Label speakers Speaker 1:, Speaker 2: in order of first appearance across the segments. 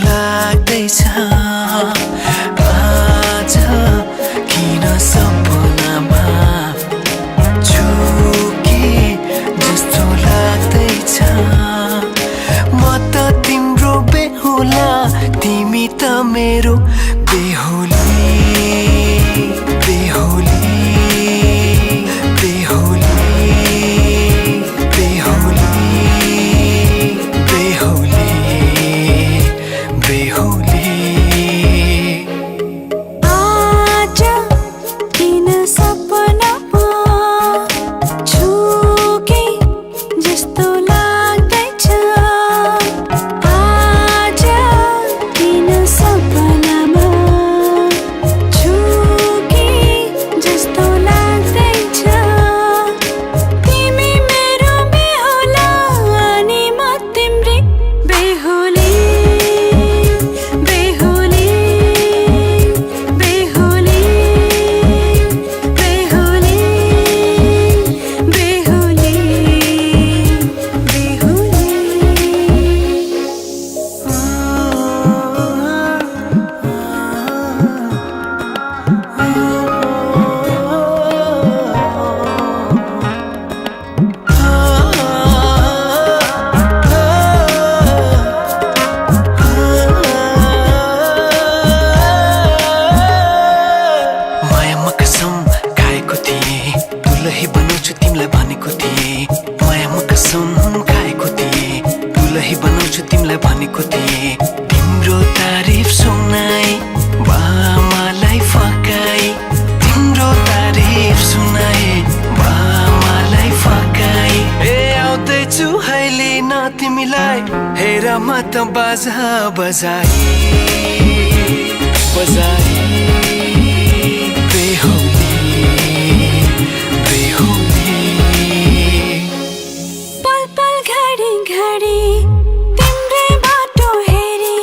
Speaker 1: लाग्दैछ आज किन सपनामा झुके जस्तो लाग्दैछ म त तिम्रो बेहुला तिमी त मेरो बेहुली बेहुली बेहुली बेहुली बेहुली बेहुली
Speaker 2: आज किन सपनामा झुके जस्तो लाग्दैछ आज किन सपनामा झुके जस्तो लाग्दैछ तिमी मेरो बेहुला अनि म तिम्रै बेहुली बेहुली बेहुली बेहुली बेहुली
Speaker 1: मायामा कसम खाएको थिएँ दुलही बनाउँछु तिमीलाई भनेको थिएँ मायामा कसम खाएको थिएँ दुलही बनाउँछु तिमीलाई भनेको थिएँ तिम्रो तारिफ सुनाई बामालाई फकाई तिम्रो तारिफ सुनाई बामालाई फकाई ए आउँदैछु अहिले न तिमीलाई हेर म त बाजा बजाई बजाई बेहुली बेहुली
Speaker 2: पल पल घडी घडी तिम्रै बाटो हेरी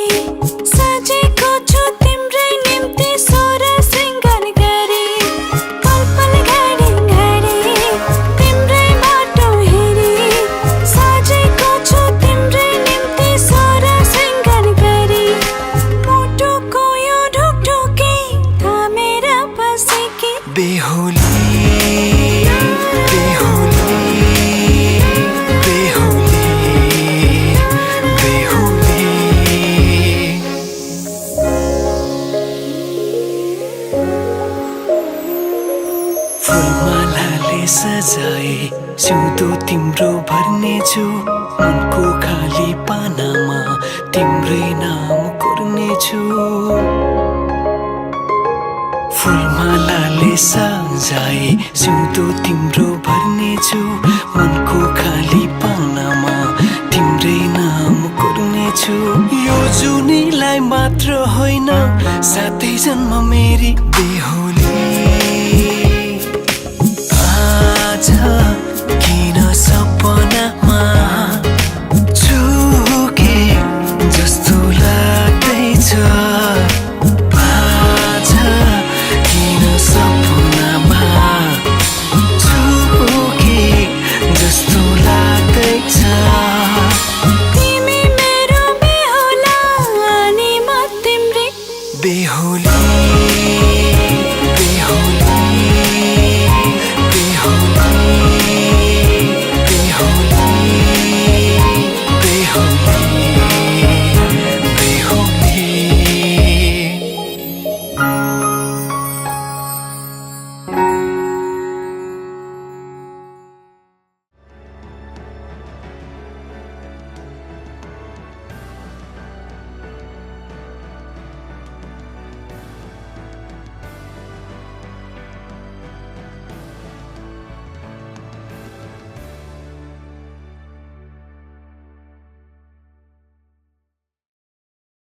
Speaker 2: सजेको छु तिम्रै निम्ति सोर सिंगार गरी पल पल घडी घडी तिम्रै बाटो हेरी सजेको छु तिम्रै निम्ति सोर सिंगार गरी मुटुको यो ढुकढुकी थामेर बसेकी
Speaker 1: बेहुली बेहुली बेहुली बेहुली फुलमालाले सजाए सिउँदो तिम्रो भर्नेछु मनको खाली पानामा तिम्रै नाम कोर्नेछु फुलमालाले सजाए सिउँदो तिम्रो भर्नेछु मनको खाली पानामा तिम्रै नाम कोर्नेछु यो जुनीलाई मात्र होइन सातै जन्म मेरी बेहुली